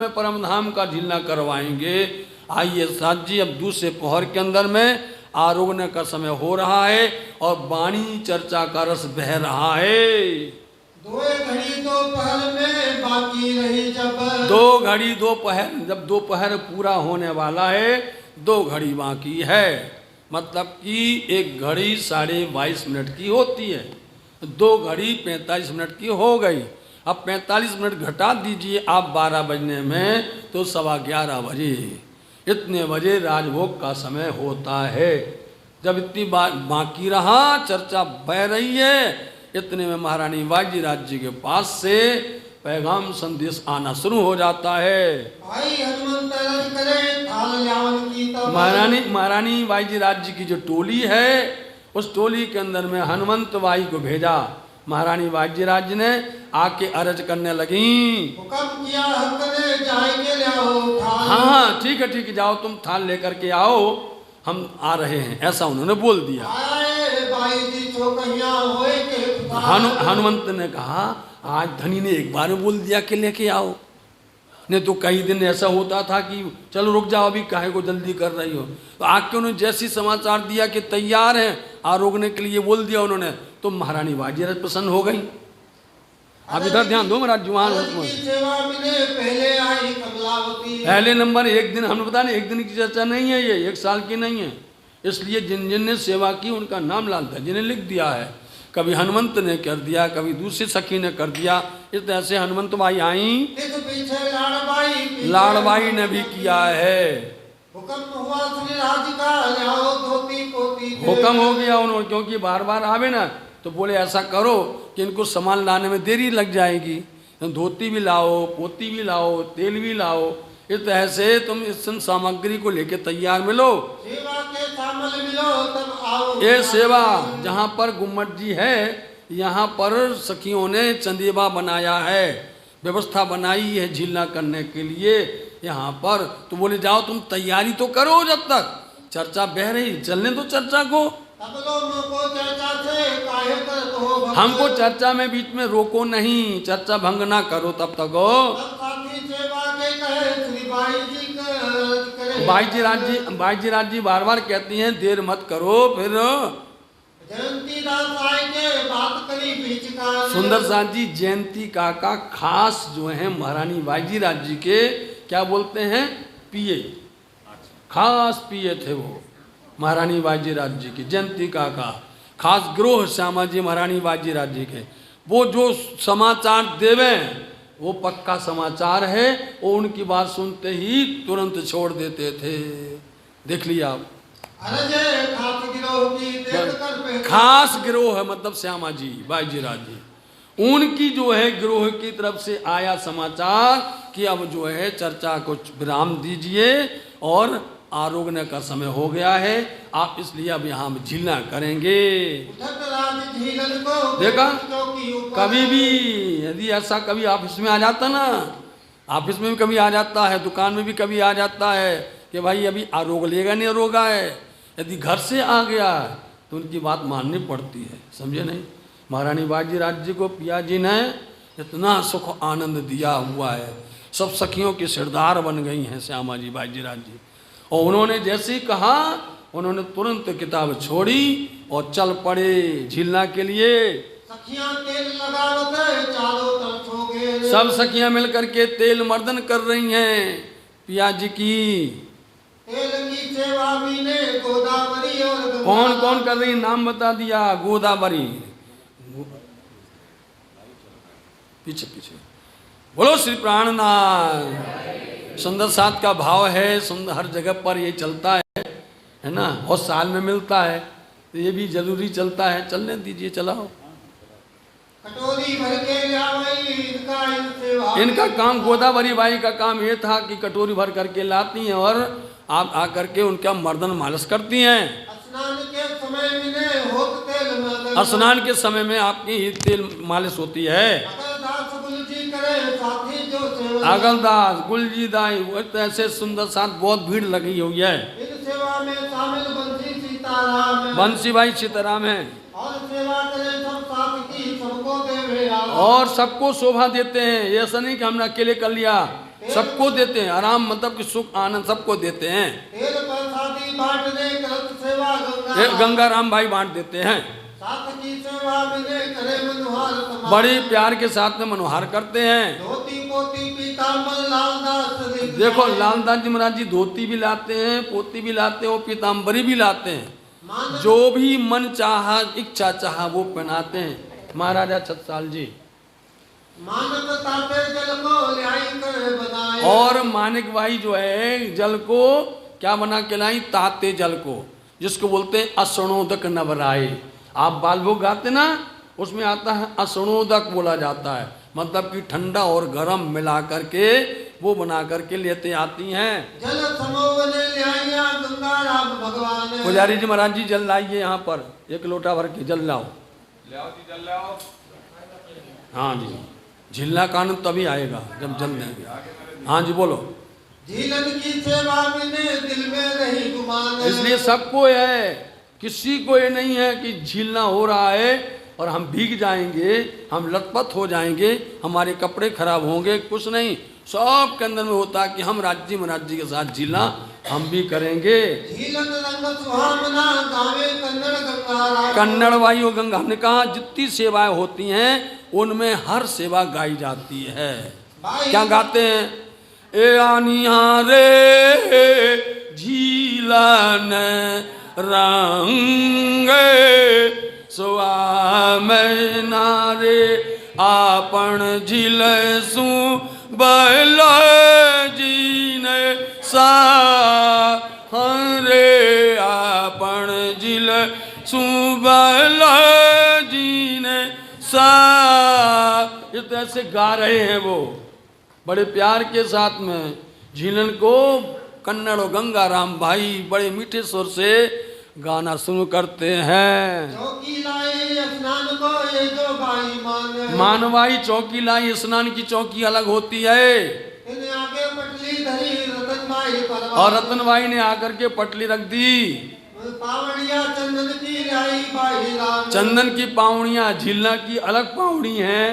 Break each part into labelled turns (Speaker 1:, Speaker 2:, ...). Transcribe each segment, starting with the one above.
Speaker 1: में परम धाम का झीलना करवाएंगे। आइए साथ जी, अब दूसरे पहर के अंदर में आरोगण का समय हो रहा है और वाणी चर्चा का रस बह रहा है।
Speaker 2: दो घड़ी दोपहर में बाकी रही
Speaker 1: जब दोपहर पूरा होने वाला है, 2 घड़ी बाकी है। मतलब कि 1 घड़ी 22.5 मिनट की होती है, 2 घड़ी 45 मिनट की हो गई। अब 45 मिनट घटा दीजिए आप 12 बजने में, तो 11:15 बजे, इतने बजे राजभोग का समय होता है। जब इतनी बाकी रहा, चर्चा बह रही है, इतने में महारानी बाजी राज्य के पास से पैगाम संदेश आना शुरू हो जाता है।
Speaker 2: भाई हनुमंत करे थाल ल्यावन की तब।
Speaker 1: महारानी बाजी राज्य की जो टोली है, उस टोली के अंदर में हनुमंत बाई को भेजा। महारानी बाजी राज्य ने आके अर्ज करने लगी,
Speaker 2: हुक्म किया हक ने जाएंगे ले आओ थाल।
Speaker 1: हाँ ठीक है जाओ, तुम थाल लेकर के आओ, हम आ रहे हैं, ऐसा उन्होंने बोल दिया। हनुमंत ने कहा, आज धनी ने एक बार में बोल दिया कि लेके आओ, नहीं तो कई दिन ऐसा होता था कि चलो रुक जाओ, अभी काहे को जल्दी कर रही हो। तो आके उन्होंने जैसी समाचार दिया कि तैयार हैं आरोगने के लिए बोल दिया उन्होंने, तो महारानी बाजी प्रसन्न हो गई। अब इधर ध्यान दो महाराज जुआन। पहले नंबर 1 दिन, हमने बताया 1 दिन की चर्चा नहीं है, ये 1 साल की नहीं है। इसलिए जिन जिन ने सेवा की उनका नाम लाल जी ने लिख दिया है। कभी हनुमंत ने कर दिया, कभी दूसरी सखी ने कर दिया। इस तरह से हनुमंत बाई आई, लाड़बाई ने भी किया है।
Speaker 2: हुक्म हुआ श्री राज का लाओ धोती पोती।
Speaker 1: हुक्म हो गया उन्होंने, क्योंकि बार बार आवे ना, तो बोले ऐसा करो कि इनको सामान लाने में देरी लग जाएगी, धोती भी लाओ, पोती भी लाओ, तेल भी लाओ। इस तरह से तुम इस सामग्री को लेके तैयार मिलो,
Speaker 2: सेवा के शामिल मिलो तब आओ।
Speaker 1: ये सेवा जहाँ पर गुम्मट जी है, यहाँ पर सखियों ने चंदेबा बनाया है, व्यवस्था बनाई है झीलना करने के लिए यहाँ पर। तो बोले जाओ तुम तैयारी तो करो, जब तक चर्चा बह रही, चलने दो चर्चा को। हमको चर्चा में बीच में रोको नहीं, चर्चा भंग ना करो तब तक हो। बाई जी राज्य बार बार कहती हैं देर मत करो। फिर सुंदर साथ जी जयंती काका खास जो है महारानी बाई राज्य के क्या बोलते हैं, पिए, खास पिए थे वो महारानी बाजी राज्य की। जयंती काका खास ग्रोह श्यामा जी महारानी बाजी राज्य के, वो जो समाचार देवे वो पक्का समाचार है, वो उनकी बात सुनते ही तुरंत छोड़ देते थे। देख लिया आप, खास गिरोह है, मतलब श्यामा जी बाजी राज्य, उनकी जो है गिरोह की तरफ से आया समाचार कि अब जो है चर्चा को विराम दीजिए और आरोगने का समय हो गया है, आप इसलिए अब यहाँ झीलना करेंगे। देखा, कभी भी यदि ऐसा कभी ऑफिस में आ जाता ना, ऑफिस में भी कभी आ जाता है, दुकान में भी कभी आ जाता है कि भाई अभी आरोग लेगा नहीं रोगा है, यदि घर से आ गया तो उनकी बात माननी पड़ती है, समझे नहीं। महारानी बाजी राज्य को पिया जी ने इतना सुख आनंद दिया हुआ है, सब सखियों की सिरदार बन गई हैं श्यामा जी बाजी राज्य। और उन्होंने जैसे ही कहा, उन्होंने तुरंत किताब छोड़ी और चल पड़े झीलना के लिए।
Speaker 2: सखियां तेल लगावते चारों तरफ हो गए,
Speaker 1: सब सखियां मिलकर के तेल मर्दन कर रही हैं पिया जी की।
Speaker 2: तेल की सेवा भी ने गोदावरी और
Speaker 1: कौन कौन कर रही, नाम बता दिया, गोदावरी, पीछे पीछे बोलो श्री प्राणनाथ। सुंदर साथ का भाव है, सुंदर हर जगह पर ये चलता है ना, और साल में मिलता है तो ये भी जरूरी चलता है, चलने दीजिए, चलाओ।
Speaker 2: कटोरी भर के
Speaker 1: इनका काम, गोदावरी बाई का काम ये था कि कटोरी भर करके लाती हैं और आप आकर के उनका मर्दन मालिश करती हैं। स्नान के समय में आपकी तेल मालिश होती है। अगलदास गुलजी दाई, ऐसे सुंदर साथ बहुत भीड़ लगी हुई है।
Speaker 2: इस सेवा में शामिल बंसी सीताराम है,
Speaker 1: बंसी भाई सीताराम है,
Speaker 2: और सेवा करें सब साथ की सबको देवे
Speaker 1: और सबको शोभा देते हैं। ऐसा नहीं कि हमने अकेले कर लिया, सबको देते हैं, आराम मतलब कि सुख आनंद सबको देते हैं।
Speaker 2: तेल प्रसादी बांटने करत सेवा गंगा
Speaker 1: गंगाराम भाई बांट देते हैं,
Speaker 2: साथ की सेवा मिले करे मनोहर तमाम।
Speaker 1: बड़े प्यार के साथ में मनोहार करते हैं।
Speaker 2: धोती पोती पीताम्बर लालदास रिंग
Speaker 1: देखो
Speaker 2: जाए।
Speaker 1: लालदास जी महाराज जी धोती भी लाते हैं, पोती भी लाते हैं और पीताम्बरी भी लाते हैं।
Speaker 2: मान
Speaker 1: जो भी मन चाहा इच्छा चाहा वो पहनाते हैं महाराजा छत्रसाल जी।
Speaker 2: मानक ताते जल को ल्याई कर बनाए।
Speaker 1: और मानिक भाई जो है जल को क्या बना के लाई, ताते जल को, जिसको बोलते हैं असणोदक नवराए। आप बालभोग गाते ना, उसमें आता है असणोदक बोला जाता है, मतलब कि ठंडा और गर्म मिला करके वो बना करके लेते आती हैं।
Speaker 2: जल समोवने ल्याइया गंगा राम भगवान।
Speaker 1: पुजारी जी महाराज जी जल लाइए यहाँ पर, एक लोटा भर के जल लाओ। हाँ जी, झिल्ला कानून तभी आएगा जब जल देंगे। हाँ जी बोलो।
Speaker 2: झीलन की सेवा मिले दिल में रही गुमान।
Speaker 1: इसलिए सबको है, किसी को ये नहीं है कि झीलना हो रहा है और हम भीग जाएंगे, हम लथपथ हो जाएंगे, हमारे कपड़े खराब होंगे, कुछ नहीं। सब के अंदर में होता है कि हम राज्य महाराज जी के साथ झीलना हम भी करेंगे।
Speaker 2: झीलन रंग सुहावना गावे कन्नड़ गंगा राम।
Speaker 1: कन्नड़ वायु गंगा, हमने कहा जितनी सेवाएं होती हैं उनमें हर सेवा गाई जाती है।
Speaker 2: भाई
Speaker 1: क्या गाते हैं? ए आनिया रे झीलन रंग सुआमे नारे आपण झिलसु बल जीने सा हरे आपण झिलसु बल जीने सा। इस तरह से गा रहे हैं वो बड़े प्यार के साथ में झीलन को। कन्नड़ और गंगाराम भाई बड़े मीठे स्वर से गाना शुरू करते हैं।
Speaker 2: चौकी लाए स्नान को ये जो भाई मान।
Speaker 1: मानवाई चौकी लाई, स्नान की चौकी अलग होती है।
Speaker 2: इन्हें आगे पटली धरी रतन भाई परवान।
Speaker 1: और रतनबाई ने आकर के पटली रख दी।
Speaker 2: पावड़िया चंदन की लाई भाई राम।
Speaker 1: चंदन की पावड़ियाँ, झीलना की अलग पावड़ी हैं,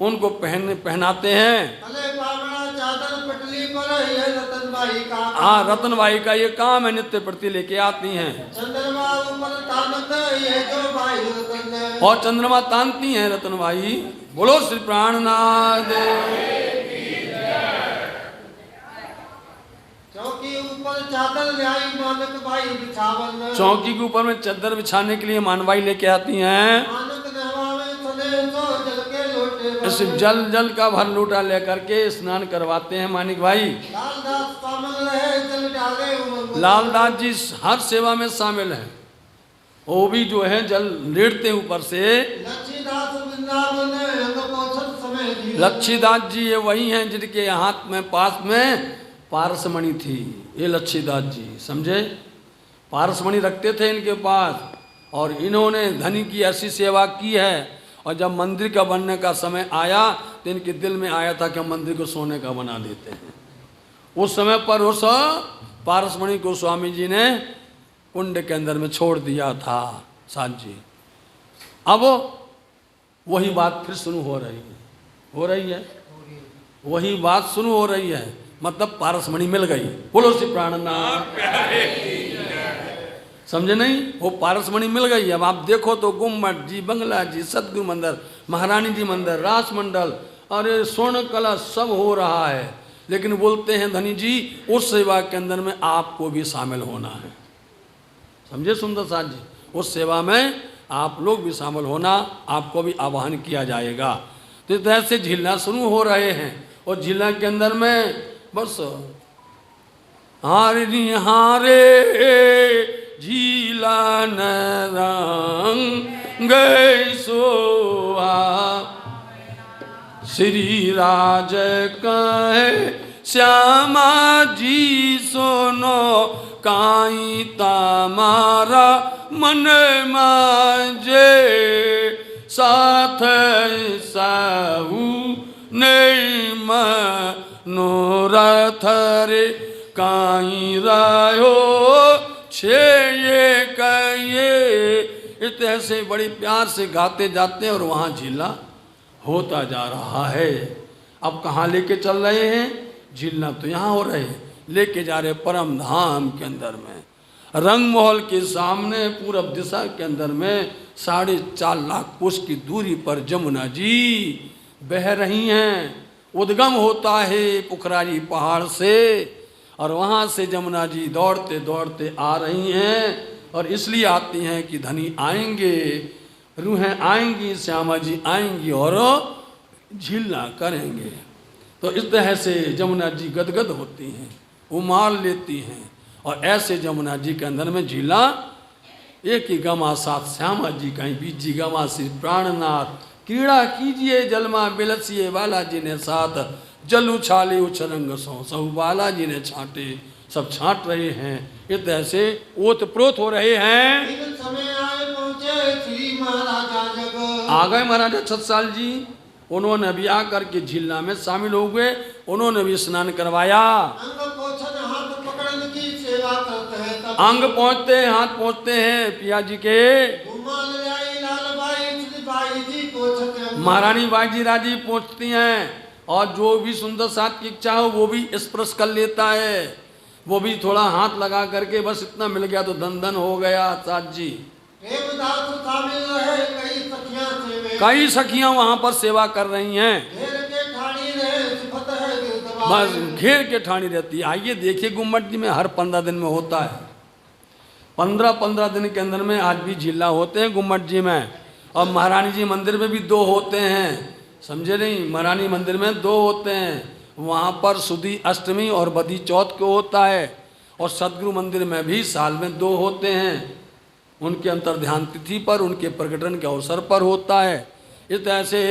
Speaker 1: उनको पहनाते हैं।
Speaker 2: अले पावड़ा चादर पटली पर ये रतन भाई का।
Speaker 1: हाँ, रतनबाई का ये काम है, नित्य प्रति लेके आती हैं।
Speaker 2: चंद्रमा ऊपर तानत ये जो भाई रतन।
Speaker 1: और चंद्रमा तानती हैं रतनबाई। बोलो श्री प्राणनाथ।
Speaker 2: चौकी ऊपर चादर लाई मानक भाई बिछावन।
Speaker 1: चौकी के ऊपर में चादर बिछाने के लिए मानवाई लेके आती हैं।
Speaker 2: मानक नहवावे चले तो जल के लोटे भर।
Speaker 1: इस जल का भर लोटा लेकर के स्नान करवाते हैं मानिक भाई।
Speaker 2: लालदास शामिल रहे जल डाले उमंग।
Speaker 1: लालदास जी हर सेवा में शामिल हैं, वो भी जो है जल लेटते ऊपर से।
Speaker 2: लक्ष्मीदास वृंदावन अंग पोछत समय जी।
Speaker 1: लक्ष्मीदास जी ये वही हैं जिनके हाथ में पास में पारसमणि थी। ये लक्ष्मीदास जी समझे, पारसमणि रखते थे इनके पास। और इन्होंने धनी की ऐसी सेवा की है। और जब मंदिर का बनने का समय आया तो इनके दिल में आया था कि हम मंदिर को सोने का बना देते हैं। उस समय पर उस पारसमणि को स्वामी जी ने कुंड के अंदर में छोड़ दिया था साथ जी। अब वही बात फिर शुरू हो रही है, वही बात शुरू हो रही है, मतलब पारसमणि मिल गई। बोलो श्री प्राणनाथ। समझे नहीं, वो पारसमणि मिल गई। अब आप देखो तो गुम्मट जी, बंगला जी, सतगुरु मंदिर, महारानी जी मंदिर, रास मंडल, अरे स्वर्ण कलश सब हो रहा है। लेकिन बोलते हैं धनी जी उस सेवा के अंदर में आपको भी शामिल होना है। समझे सुंदर साथ जी, उस सेवा में आप लोग भी शामिल होना, आपको भी आह्वान किया जाएगा। तो इस तरह से झीलना शुरू हो रहे हैं। और झीलना के अंदर में बस हारे झीलन रंग सोहा श्री राज कहे श्यामा जी सुनो काई तमारा मन माजे साथ साहू नहीं मनोरथ रे काई रायो छे ये कहिए। इस तरह से बड़ी प्यार से गाते जाते हैं और वहाँ झीला होता जा रहा है। अब कहाँ लेके चल रहे हैं? झीलना तो यहाँ हो रहे हैं, लेके जा रहे परम धाम के अंदर में। रंग महल के सामने पूरब दिशा के अंदर में 4.5 लाख कोस की दूरी पर जमुना जी बह रही हैं। उद्गम होता है पुखरारी पहाड़ से, और वहाँ से जमुना जी दौड़ते दौड़ते आ रही हैं। और इसलिए आती हैं कि धनी आएंगे, रूहें आएंगी, श्यामा जी आएंगी और झीलना करेंगे। तो इस तरह से जमुना जी गदगद होती हैं, उमाल लेती हैं, और ऐसे जमुना जी के अंदर में झीला एक ही गमा साथ श्यामा जी कहीं बीजी गमा श्री प्राणनाथ क्रीड़ा कीजिए जलमा बिलसिए बालाजी ने साथ जल उछाले उछरंग सौ बालाजी ने छांटे, सब छांट रहे हैं। इस तरह से ओत प्रोत हो रहे हैं।
Speaker 2: इन समय आए पहुंचे श्री महाराजा जग।
Speaker 1: आ गए महाराजा छत्रसाल जी, उन्होंने भी आकर के झीलना में शामिल हो गए, उन्होंने भी स्नान करवाया।
Speaker 2: अंग पोछन हाथ पकड़न की सेवा करते हैं तब।
Speaker 1: अंग पहुँचते हैं, हाथ पहुँचते हैं पिया जी के।
Speaker 2: घुमाल जाई लाल बाई श्री बाई जी पोछते हैं।
Speaker 1: महारानी बाई जी राजी पहुँचती हैं, और जो भी सुंदर साथ की इच्छा हो वो भी स्पर्श कर लेता है। वो भी थोड़ा हाथ लगा करके बस इतना मिल गया तो धन धन हो गया। साथ जी
Speaker 2: देवदास शामिल रहे कई सखियां सेवे।
Speaker 1: कई सखियां वहां पर सेवा कर रही हैं।
Speaker 2: घेर के ठाणी रहे सिफत है गिरदबाई।
Speaker 1: बस घेर के ठाणी रहती है। आइए देखिए, गुम्मट जी में हर 15 दिन में होता है। 15 दिन के अंदर में आज भी झीला होते हैं गुम्मट जी में, और महारानी जी मंदिर में भी 2 होते हैं। समझे नहीं, महारानी मंदिर में 2 होते हैं। वहाँ पर सुदी अष्टमी और बदी चौथ को होता है, और सदगुरु मंदिर में भी साल में 2 होते हैं। उनके अंतर्ध्यान तिथि पर, उनके प्रकटन के अवसर पर होता है। इस तरह से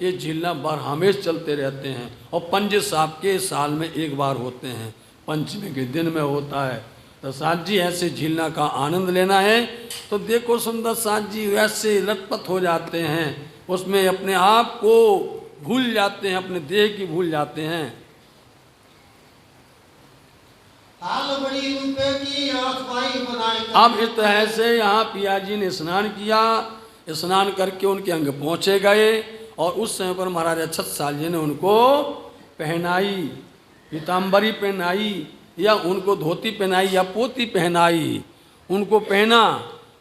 Speaker 1: ये झीलना बारहमेश चलते रहते हैं, और पंजे साहब के साल में 1 बार होते हैं, पंचमी के दिन में होता है। तो साथ जी ऐसे झीलना का आनंद लेना है तो देखो सुंदर साथ जी वैसे लटपट हो जाते हैं, उसमें अपने आप को भूल जाते हैं, अपने देह की भूल जाते हैं।
Speaker 2: थाल बड़ी रुपए की आसपाई बनाई।
Speaker 1: अब इस तरह से यहाँ पिया जी ने स्नान किया, स्नान करके उनके अंग पहुँचे गए, और उस समय पर महाराजा छत्रसाल जी ने उनको पहनाई, पीताम्बरी पहनाई, या उनको धोती पहनाई या पोती पहनाई, उनको पहना।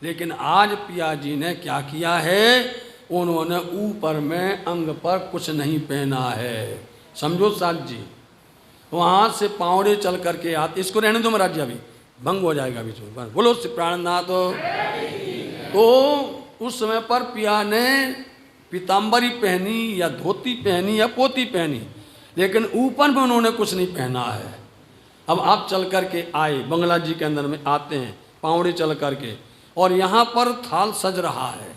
Speaker 1: लेकिन आज पिया जी ने क्या किया है, उन्होंने ऊपर में अंग पर कुछ नहीं पहना है। समझो साथ जी, वहाँ से पावड़े चल करके आते। इसको रहने दो महाराज जी, अभी भंग हो जाएगा बीच में। बोलो श्री प्राणनाथ। तो उस समय पर पिया ने पीताम्बरी पहनी या धोती पहनी या पोती पहनी, लेकिन ऊपर में उन्होंने कुछ नहीं पहना है। अब आप चल करके आए, बंगला जी के अंदर में आते हैं पावड़े चल करके, और यहाँ पर थाल सज रहा है।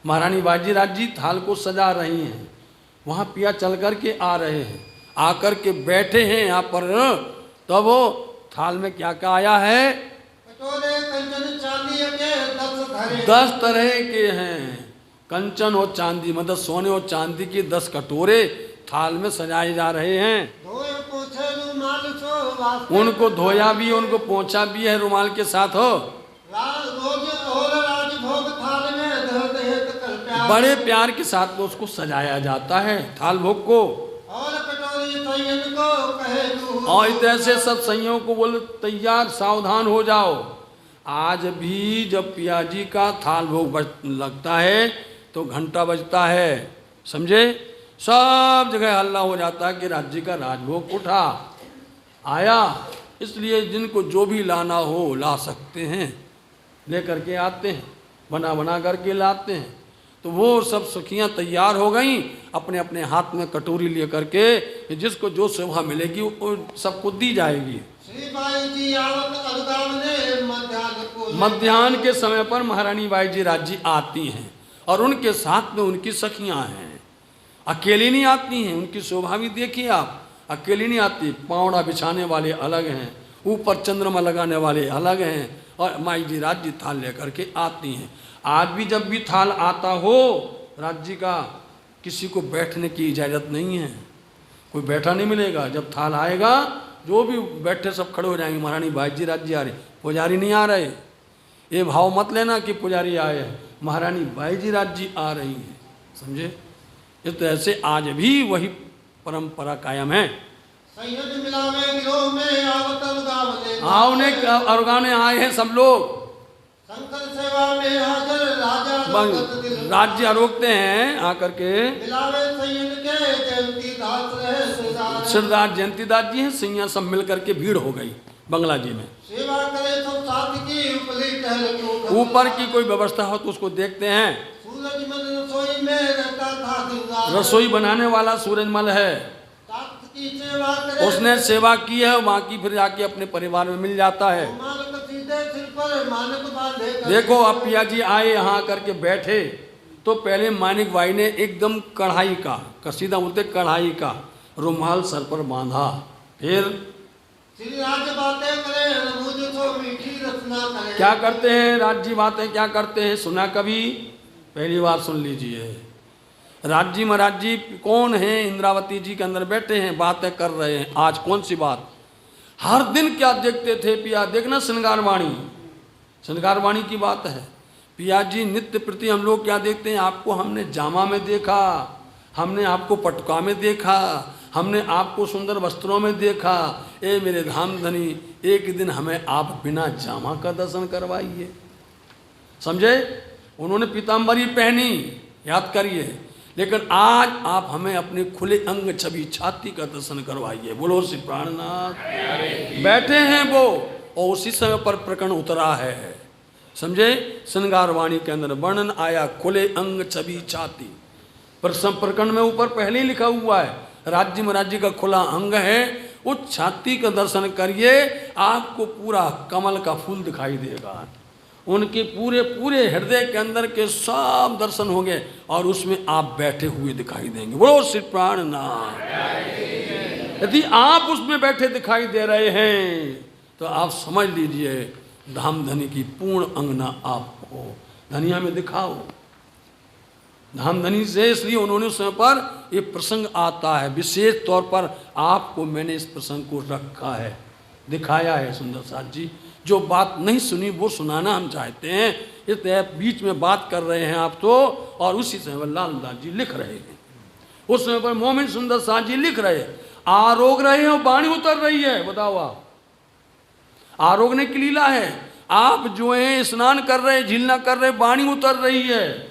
Speaker 1: महारानी बाजीराज जी थाल को सजा रही हैं, वहाँ पिया चल करके आ रहे हैं, आकर के बैठे हैं यहाँ पर। तब वो थाल में क्या क्या आया है,
Speaker 2: कटोरे कंचन चांदी के 10 धरे।
Speaker 1: 10 तरह के हैं, कंचन और चांदी, मतलब सोने और चांदी के 10 कटोरे थाल में सजाए जा रहे हैं।
Speaker 2: धोए पोछे रुमाल सो वास्ते।
Speaker 1: उनको धोया भी, उनको पोंछा भी है रुमाल के साथ हो।
Speaker 2: रोज और राजभोग थाल में धर देत कर प्यार।
Speaker 1: बड़े प्यार के साथ में उसको सजाया जाता है थाल भोग को।
Speaker 2: और कटोरी संयन को कहे दूर।
Speaker 1: और इस तरह से सब संयोग को बोले तैयार, सावधान हो जाओ। आज भी जब पिया जी का थाल भोग लगता है तो घंटा बजता है, समझे, सब जगह हल्ला हो जाता है कि राज्य का राजभोग उठा आया। इसलिए जिनको जो भी लाना हो ला सकते हैं, ले करके आते हैं, बना बना करके लाते हैं। तो वो सब सखियाँ तैयार हो गईं, अपने अपने हाथ में कटोरी लिए करके, जिसको जो शोभा मिलेगी वो सबको दी जाएगी।
Speaker 2: श्री बाई जी आवत अलगाम ने मध्याह्न को।
Speaker 1: मध्याह्न के समय पर महारानी बाई जी राज्य आती हैं, और उनके साथ में उनकी सखियाँ हैं। अकेली नहीं आती हैं, उनकी शोभा भी देखिए आप, अकेली नहीं आती। पावड़ा बिछाने वाले अलग हैं, ऊपर चंद्रमा लगाने वाले अलग हैं, और माई जी राज्य थाल लेकर के आती हैं। आज भी जब भी थाल आता हो राज्य का, किसी को बैठने की इजाज़त नहीं है, कोई बैठा नहीं मिलेगा। जब थाल आएगा जो भी बैठे सब खड़े हो जाएंगे, महारानी बाई जी राज्य आ रही, पुजारी नहीं आ रहे। ये भाव मत लेना कि पुजारी आए हैं, महारानी बाई जी राज्य आ रही हैं, समझे। इस तरह से आज भी वही परंपरा कायम है।
Speaker 2: संयज मिलावे गिरोह में आवत अनुगाम ले
Speaker 1: आवने अरगाने आए हैं सब लोग,
Speaker 2: शंकर सेवा में हाजिर राजा रघुपत दिल
Speaker 1: राज्य रोकते हैं आकर के।
Speaker 2: मिलावे संयज के जयंती दास रहे सिरदार
Speaker 1: सिरदार जयंतीदास जी हैं, सिंह सब मिल करके भीड़ हो गई बंगला जी में।
Speaker 2: सेवा करे सब साथ की उपली टहल क्यों
Speaker 1: ऊपर की कोई व्यवस्था हो तो उसको देखते हैं।
Speaker 2: सूरज मन रसोई में रहता था दिन रात
Speaker 1: रसोई बनाने वाला सूरजमल है,
Speaker 2: ताकत की सेवा करे
Speaker 1: उसने सेवा की है, बाकी फिर जाके अपने परिवार में मिल जाता है।
Speaker 2: मानक सीधे सिर पर मानक बांधे कर
Speaker 1: देखो अब पिया जी आए यहाँ करके बैठे तो पहले मानिक भाई ने एकदम कढ़ाई का, कसीदा बोलते कढ़ाई का रुमाल सर पर बांधा, फिर
Speaker 2: श्री राज बातें करे मुझ तो मीठी रचना करे
Speaker 1: क्या करते हैं राज्य बातें क्या करते हैं, सुना कभी? पहली बार सुन लीजिए। राज्य महाराज जी कौन है? इंद्रावती जी के अंदर बैठे हैं, बातें कर रहे हैं। आज कौन सी बात? हर दिन क्या देखते थे पिया, देखना श्रृंगारवाणी, श्रृंगारवाणी की बात है। पिया जी नित्य प्रति हम लोग क्या देखते हैं, आपको हमने जामा में देखा, हमने आपको पटुका में देखा, हमने आपको सुंदर वस्त्रों में देखा। ए मेरे धाम धनी, एक दिन हमें आप बिना जामा का दर्शन करवाइए। समझे? उन्होंने पीताम्बरी पहनी, याद करिए, लेकिन आज आप हमें अपने खुले अंग छवि छाती का दर्शन करवाइए। बोलो श्री प्राणनाथ। बैठे हैं वो और उसी समय पर प्रकरण उतरा है। समझे? श्रृंगारवाणी के अंदर वर्णन आया खुले अंग छवि छाती। प्रकरण में ऊपर पहले ही लिखा हुआ है राज्य महाराज जी का खुला अंग है, उस छाती का दर्शन करिए, आपको पूरा कमल का फूल दिखाई देगा। उनके पूरे पूरे हृदय के अंदर के सब दर्शन होंगे और उसमें आप बैठे हुए दिखाई देंगे। बोलो श्री प्राणनाथ। यदि आप उसमें बैठे दिखाई दे रहे हैं तो आप समझ लीजिए धाम धनी की पूर्ण अंगना आप हो। धनिया में दिखाओ धाम धनी से, इसलिए उन्होंने उस समय पर ये प्रसंग आता है, विशेष तौर पर आपको मैंने इस प्रसंग को रखा है, दिखाया है। सुंदर साथ जी जो बात नहीं सुनी वो सुनाना हम चाहते हैं, इसलिए बीच में बात कर रहे हैं आप तो, और उसी समय लाल दास जी लिख रहे हैं। उस समय पर मोमिन सुंदर साथ जी लिख रहे हैं, आरोग रहे हैं और वाणी उतर रही है। बताओ आप, आरोगने की लीला है। आप जो है स्नान कर रहे, झीलना कर रहे, वाणी उतर रही है।